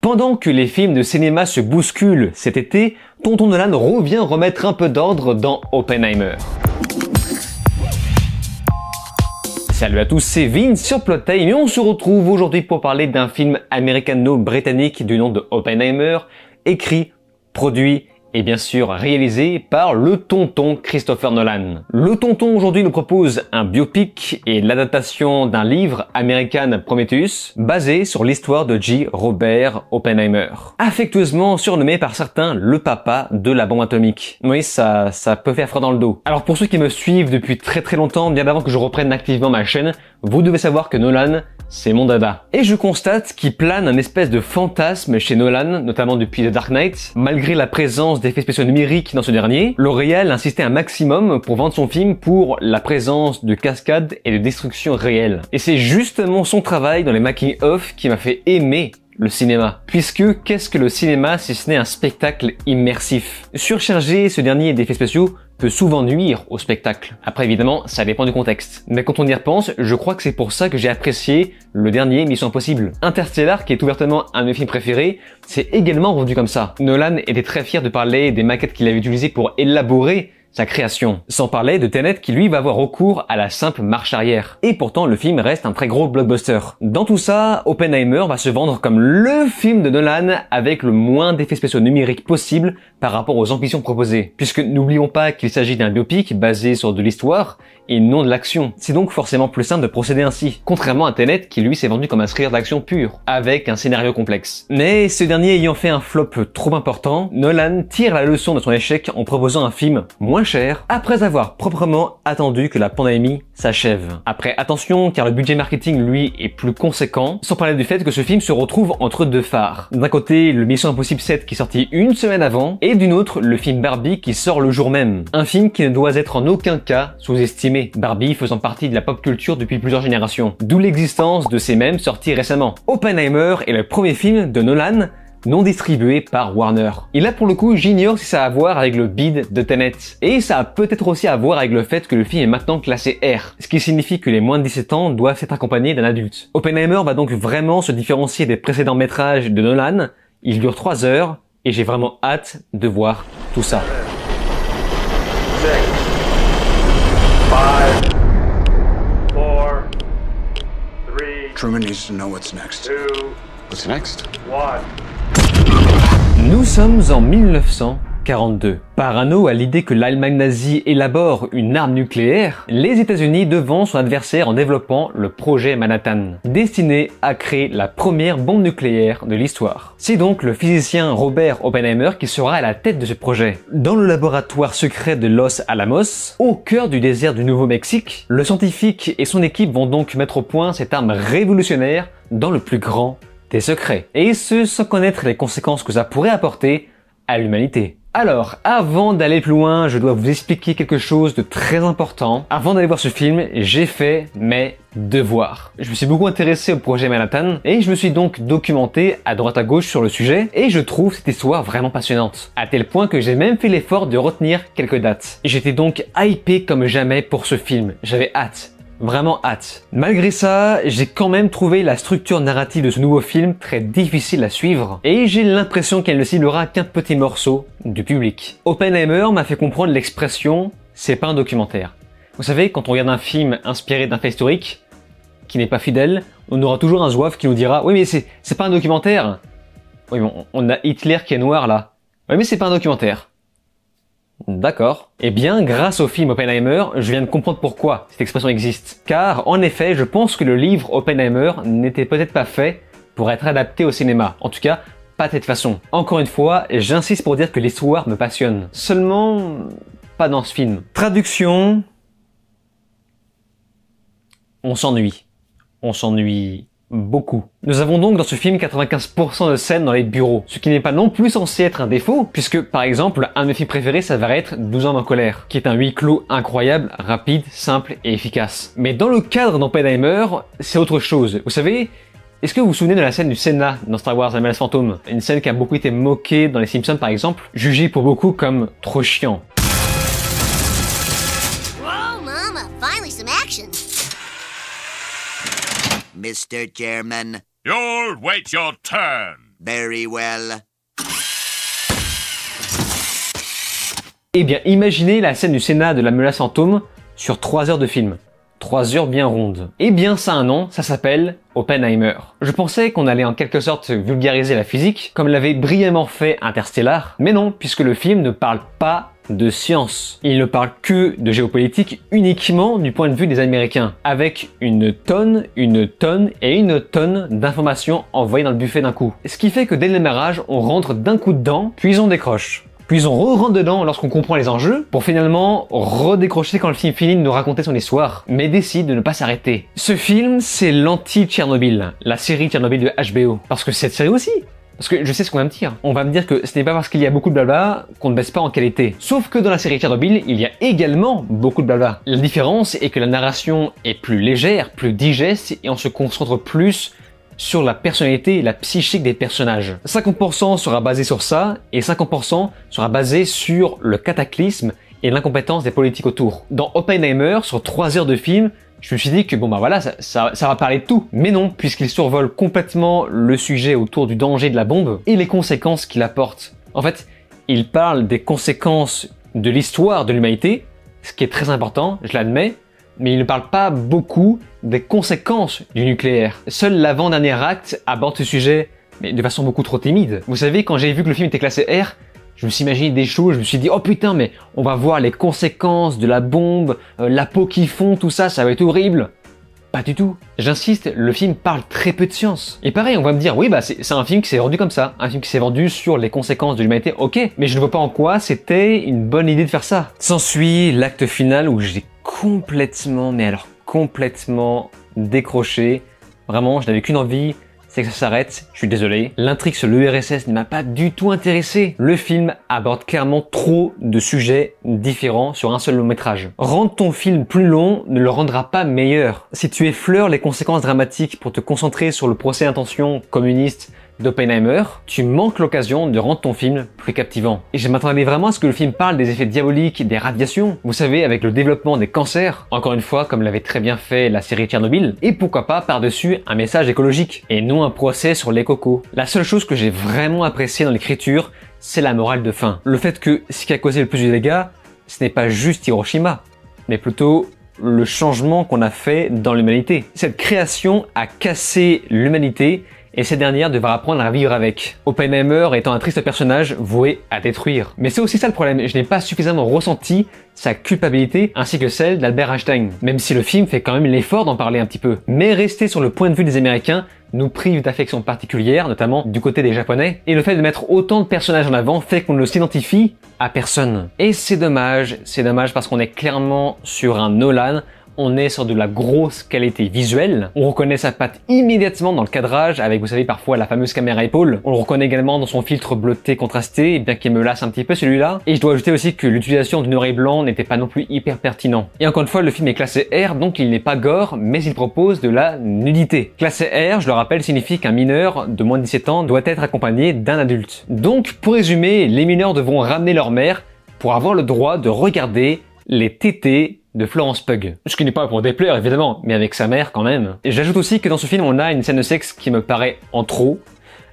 Pendant que les films de cinéma se bousculent cet été, Tonton Nolan revient remettre un peu d'ordre dans Oppenheimer. Salut à tous, c'est Vince sur Plot Time et on se retrouve aujourd'hui pour parler d'un film américano-britannique du nom de Oppenheimer, écrit, produit et bien sûr réalisé par le tonton Christopher Nolan. Le tonton aujourd'hui nous propose un biopic et l'adaptation d'un livre, American Prometheus, basé sur l'histoire de J. Robert Oppenheimer. Affectueusement surnommé par certains le papa de la bombe atomique. Oui, ça peut faire froid dans le dos. Alors pour ceux qui me suivent depuis très longtemps, bien avant que je reprenne activement ma chaîne, vous devez savoir que Nolan, c'est mon dada. Et je constate qu'il plane un espèce de fantasme chez Nolan, notamment depuis The Dark Knight. Malgré la présence d'effets spéciaux numériques dans ce dernier, L'Oréal insistait un maximum pour vendre son film pour la présence de cascades et de destruction réelles. Et c'est justement son travail dans les making-of qui m'a fait aimer le cinéma. Puisque qu'est-ce que le cinéma si ce n'est un spectacle immersif? Surcharger ce dernier d'effets spéciaux peut souvent nuire au spectacle. Après évidemment, ça dépend du contexte. Mais quand on y repense, je crois que c'est pour ça que j'ai apprécié le dernier Mission Impossible. Interstellar, qui est ouvertement un de mes films préférés, c'est également rendu comme ça. Nolan était très fier de parler des maquettes qu'il avait utilisées pour élaborer sa création. Sans parler de Tenet qui lui va avoir recours à la simple marche arrière. Et pourtant le film reste un très gros blockbuster. Dans tout ça, Oppenheimer va se vendre comme le film de Nolan avec le moins d'effets spéciaux numériques possible par rapport aux ambitions proposées. Puisque n'oublions pas qu'il s'agit d'un biopic basé sur de l'histoire et non de l'action. C'est donc forcément plus simple de procéder ainsi. Contrairement à Tenet qui lui s'est vendu comme un thriller d'action pur, avec un scénario complexe. Mais ce dernier ayant fait un flop trop important, Nolan tire la leçon de son échec en proposant un film moins cher, après avoir proprement attendu que la pandémie s'achève. Après attention, car le budget marketing lui est plus conséquent, sans parler du fait que ce film se retrouve entre deux phares. D'un côté, le Mission Impossible 7 qui est sorti une semaine avant, et d'une autre, le film Barbie qui sort le jour même. Un film qui ne doit être en aucun cas sous-estimé, Barbie faisant partie de la pop culture depuis plusieurs générations. D'où l'existence de ces mêmes sortis récemment. Oppenheimer est le premier film de Nolan non distribué par Warner. Et là pour le coup, j'ignore si ça a à voir avec le bid de Tenet. Et ça a peut-être aussi à voir avec le fait que le film est maintenant classé R, ce qui signifie que les moins de 17 ans doivent être accompagnés d'un adulte. Oppenheimer va donc vraiment se différencier des précédents métrages de Nolan. Il dure 3 heures et j'ai vraiment hâte de voir tout ça. 6, 5, 4, 3, Truman needs to know what's next. 2, What's next? 1. Nous sommes en 1942. Parano à l'idée que l'Allemagne nazie élabore une arme nucléaire, les États-Unis devancent son adversaire en développant le projet Manhattan, destiné à créer la première bombe nucléaire de l'histoire. C'est donc le physicien Robert Oppenheimer qui sera à la tête de ce projet. Dans le laboratoire secret de Los Alamos, au cœur du désert du Nouveau-Mexique, le scientifique et son équipe vont donc mettre au point cette arme révolutionnaire dans le plus grand des secrets. Et ce, sans connaître les conséquences que ça pourrait apporter à l'humanité. Alors, avant d'aller plus loin, je dois vous expliquer quelque chose de très important. Avant d'aller voir ce film, j'ai fait mes devoirs. Je me suis beaucoup intéressé au projet Manhattan et je me suis donc documenté à droite à gauche sur le sujet et je trouve cette histoire vraiment passionnante. À tel point que j'ai même fait l'effort de retenir quelques dates. J'étais donc hypé comme jamais pour ce film. J'avais hâte. Vraiment hâte. Malgré ça, j'ai quand même trouvé la structure narrative de ce nouveau film très difficile à suivre et j'ai l'impression qu'elle ne ciblera qu'un petit morceau du public. Oppenheimer m'a fait comprendre l'expression « c'est pas un documentaire ». Vous savez, quand on regarde un film inspiré d'un fait historique qui n'est pas fidèle, on aura toujours un zouave qui nous dira « oui mais c'est pas un documentaire ». Oui mais on a Hitler qui est noir là. Oui mais c'est pas un documentaire. D'accord. Eh bien, grâce au film Oppenheimer, je viens de comprendre pourquoi cette expression existe. Car, en effet, je pense que le livre Oppenheimer n'était peut-être pas fait pour être adapté au cinéma. En tout cas, pas de cette façon. Encore une fois, j'insiste pour dire que l'histoire me passionne. Seulement, pas dans ce film. Traduction... On s'ennuie. On s'ennuie beaucoup. Nous avons donc dans ce film 95% de scènes dans les bureaux, ce qui n'est pas non plus censé être un défaut, puisque par exemple, un de mes films préférés ça va être 12 ans en colère, qui est un huis clos incroyable, rapide, simple et efficace. Mais dans le cadre d'Oppenheimer, c'est autre chose. Vous savez, est-ce que vous vous souvenez de la scène du Sénat dans Star Wars: La menace fantôme? Une scène qui a beaucoup été moquée dans les Simpsons par exemple, jugée pour beaucoup comme trop chiant. Whoa, Mama, finally some action. Mr. Chairman. You'll wait your turn. Very well. Eh bien, imaginez la scène du Sénat de la menace fantôme sur 3 heures de film. 3 heures bien rondes. Eh bien, ça a un nom, ça s'appelle Oppenheimer. Je pensais qu'on allait en quelque sorte vulgariser la physique, comme l'avait brillamment fait Interstellar, mais non, puisque le film ne parle pas de science. Il ne parle que de géopolitique uniquement du point de vue des Américains, avec une tonne et une tonne d'informations envoyées dans le buffet d'un coup. Ce qui fait que dès le démarrage, on rentre d'un coup dedans, puis on décroche. Puis on re-rentre dedans lorsqu'on comprend les enjeux, pour finalement redécrocher quand le film finit de nous raconter son histoire, mais décide de ne pas s'arrêter. Ce film, c'est l'anti-Tchernobyl, la série Tchernobyl de HBO. Parce que cette série aussi. Parce que je sais ce qu'on va me dire. On va me dire que ce n'est pas parce qu'il y a beaucoup de blabla qu'on ne baisse pas en qualité. Sauf que dans la série Tchernobyl, il y a également beaucoup de blabla. La différence est que la narration est plus légère, plus digeste, et on se concentre plus sur la personnalité et la psychique des personnages. 50% sera basé sur ça, et 50% sera basé sur le cataclysme et l'incompétence des politiques autour. Dans Oppenheimer, sur 3 heures de film, je me suis dit que bon bah voilà, ça va parler de tout. Mais non, puisqu'il survole complètement le sujet autour du danger de la bombe et les conséquences qu'il apporte. En fait, il parle des conséquences de l'histoire de l'humanité, ce qui est très important, je l'admets, mais il ne parle pas beaucoup des conséquences du nucléaire. Seul l'avant-dernier acte aborde ce sujet, mais de façon beaucoup trop timide. Vous savez, quand j'ai vu que le film était classé R, je me suis imaginé des choses, je me suis dit, oh putain, mais on va voir les conséquences de la bombe, la peau qui fond, tout ça, ça va être horrible. Pas du tout. J'insiste, le film parle très peu de science. Et pareil, on va me dire, oui, bah c'est un film qui s'est vendu comme ça, un film qui s'est vendu sur les conséquences de l'humanité, ok, mais je ne vois pas en quoi c'était une bonne idée de faire ça. S'ensuit l'acte final où j'ai complètement, mais alors complètement décroché. Vraiment, je n'avais qu'une envie, c'est que ça s'arrête, je suis désolé. L'intrigue sur l'URSS ne m'a pas du tout intéressé. Le film aborde clairement trop de sujets différents sur un seul long métrage. Rendre ton film plus long ne le rendra pas meilleur. Si tu effleures les conséquences dramatiques pour te concentrer sur le procès d'intention communiste d'Oppenheimer, tu manques l'occasion de rendre ton film plus captivant. Et je m'attendais vraiment à ce que le film parle des effets diaboliques des radiations, vous savez, avec le développement des cancers, encore une fois comme l'avait très bien fait la série Tchernobyl, et pourquoi pas par-dessus un message écologique, et non un procès sur les cocos. La seule chose que j'ai vraiment appréciée dans l'écriture, c'est la morale de fin. Le fait que ce qui a causé le plus de dégâts, ce n'est pas juste Hiroshima, mais plutôt le changement qu'on a fait dans l'humanité. Cette création a cassé l'humanité, et cette dernière devra apprendre à vivre avec. Oppenheimer étant un triste personnage voué à détruire. Mais c'est aussi ça le problème, je n'ai pas suffisamment ressenti sa culpabilité ainsi que celle d'Albert Einstein, même si le film fait quand même l'effort d'en parler un petit peu. Mais rester sur le point de vue des Américains nous prive d'affection particulière, notamment du côté des Japonais, et le fait de mettre autant de personnages en avant fait qu'on ne s'identifie à personne. Et c'est dommage parce qu'on est clairement sur un Nolan. On est sur de la grosse qualité visuelle. On reconnaît sa patte immédiatement dans le cadrage avec, vous savez, parfois la fameuse caméra épaule. On le reconnaît également dans son filtre bleuté contrasté, bien qu'il me lasse un petit peu celui-là. Et je dois ajouter aussi que l'utilisation du noir et blanc n'était pas non plus hyper pertinent. Et encore une fois, le film est classé R, donc il n'est pas gore, mais il propose de la nudité. Classé R, je le rappelle, signifie qu'un mineur de moins de 17 ans doit être accompagné d'un adulte. Donc, pour résumer, les mineurs devront ramener leur mère pour avoir le droit de regarder les tétés de Florence Pugh. Ce qui n'est pas pour déplaire évidemment, mais avec sa mère quand même. Et j'ajoute aussi que dans ce film on a une scène de sexe qui me paraît en trop.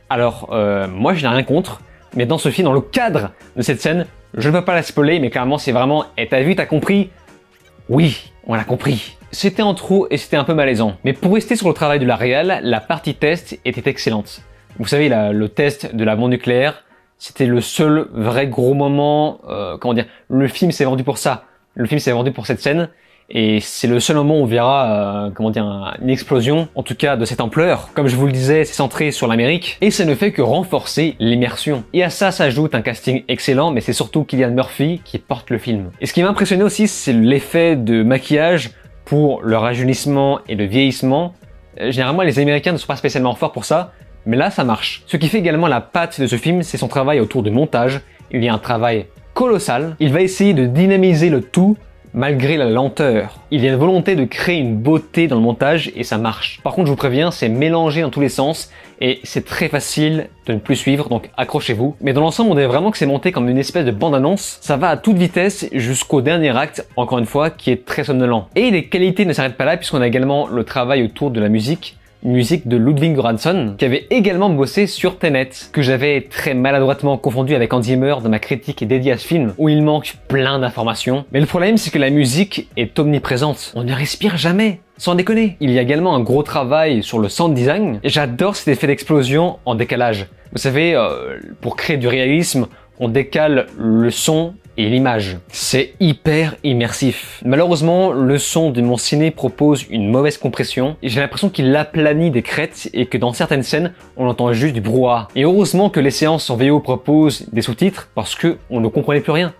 Alors moi je n'ai rien contre, mais dans ce film, dans le cadre de cette scène, je ne peux pas la spoiler, mais clairement c'est vraiment « Et t'as vu, t'as compris ?» Oui, on l'a compris. C'était en trop et c'était un peu malaisant. Mais pour rester sur le travail de la réal, la partie test était excellente. Vous savez, le test de la bombe nucléaire, c'était le seul vrai gros moment, comment dire, le film s'est vendu pour ça. Le film s'est vendu pour cette scène et c'est le seul moment où on verra, comment dire, une explosion, en tout cas de cette ampleur. Comme je vous le disais, c'est centré sur l'Amérique et ça ne fait que renforcer l'immersion. Et à ça s'ajoute un casting excellent, mais c'est surtout Cillian Murphy qui porte le film. Et ce qui m'a impressionné aussi, c'est l'effet de maquillage pour le rajeunissement et le vieillissement. Généralement, les Américains ne sont pas spécialement forts pour ça, mais là, ça marche. Ce qui fait également la patte de ce film, c'est son travail autour du montage. Il y a un travail colossal. Il va essayer de dynamiser le tout malgré la lenteur. Il y a une volonté de créer une beauté dans le montage et ça marche. Par contre, je vous préviens, c'est mélangé dans tous les sens et c'est très facile de ne plus suivre, donc accrochez-vous. Mais dans l'ensemble, on dirait vraiment que c'est monté comme une espèce de bande-annonce. Ça va à toute vitesse jusqu'au dernier acte, encore une fois, qui est très somnolent. Et les qualités ne s'arrêtent pas là puisqu'on a également le travail autour de la musique. musique de Ludwig Göransson, qui avait également bossé sur Tenet, que j'avais très maladroitement confondu avec Hans Zimmer dans ma critique dédiée à ce film, où il manque plein d'informations. Mais le problème, c'est que la musique est omniprésente. On ne respire jamais. Sans déconner. Il y a également un gros travail sur le sound design, et j'adore cet effet d'explosion en décalage. Vous savez, pour créer du réalisme, on décale le son et l'image. C'est hyper immersif. Malheureusement, le son de mon ciné propose une mauvaise compression et j'ai l'impression qu'il aplanit des crêtes et que dans certaines scènes, on entend juste du brouhaha. Et heureusement que les séances en VO proposent des sous-titres parce que on ne comprenait plus rien.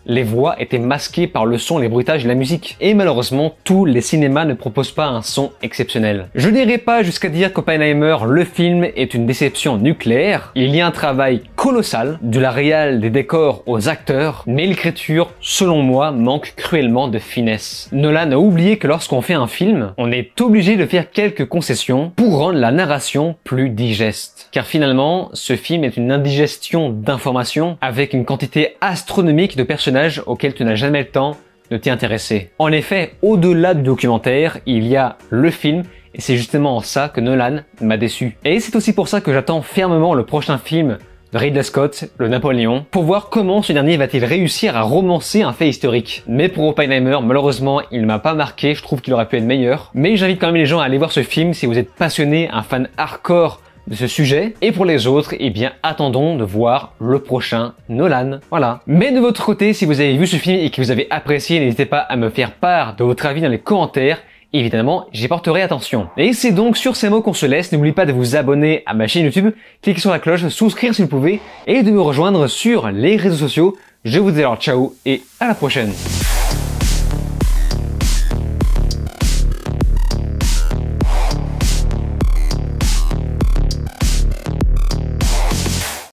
Les voix étaient masquées par le son, les bruitages et la musique. Et malheureusement, tous les cinémas ne proposent pas un son exceptionnel. Je n'irai pas jusqu'à dire qu'Oppenheimer, le film, est une déception nucléaire. Il y a un travail colossal, de la réal, des décors aux acteurs, mais l'écriture, selon moi, manque cruellement de finesse. Nolan a oublié que lorsqu'on fait un film, on est obligé de faire quelques concessions pour rendre la narration plus digeste. Car finalement, ce film est une indigestion d'informations avec une quantité astronomique de personnages auxquels tu n'as jamais le temps de t'y intéresser. En effet, au-delà du documentaire, il y a le film, et c'est justement en ça que Nolan m'a déçu. Et c'est aussi pour ça que j'attends fermement le prochain film de Ridley Scott, le Napoléon, pour voir comment ce dernier va-t-il réussir à romancer un fait historique. Mais pour Oppenheimer, malheureusement, il ne m'a pas marqué, je trouve qu'il aurait pu être meilleur. Mais j'invite quand même les gens à aller voir ce film si vous êtes passionné, un fan hardcore de ce sujet. Et pour les autres, eh bien, attendons de voir le prochain Nolan. Voilà. Mais de votre côté, si vous avez vu ce film et que vous avez apprécié, n'hésitez pas à me faire part de votre avis dans les commentaires. Évidemment, j'y porterai attention. Et c'est donc sur ces mots qu'on se laisse. N'oubliez pas de vous abonner à ma chaîne YouTube, cliquez sur la cloche, souscrire si vous pouvez, et de me rejoindre sur les réseaux sociaux. Je vous dis alors ciao et à la prochaine.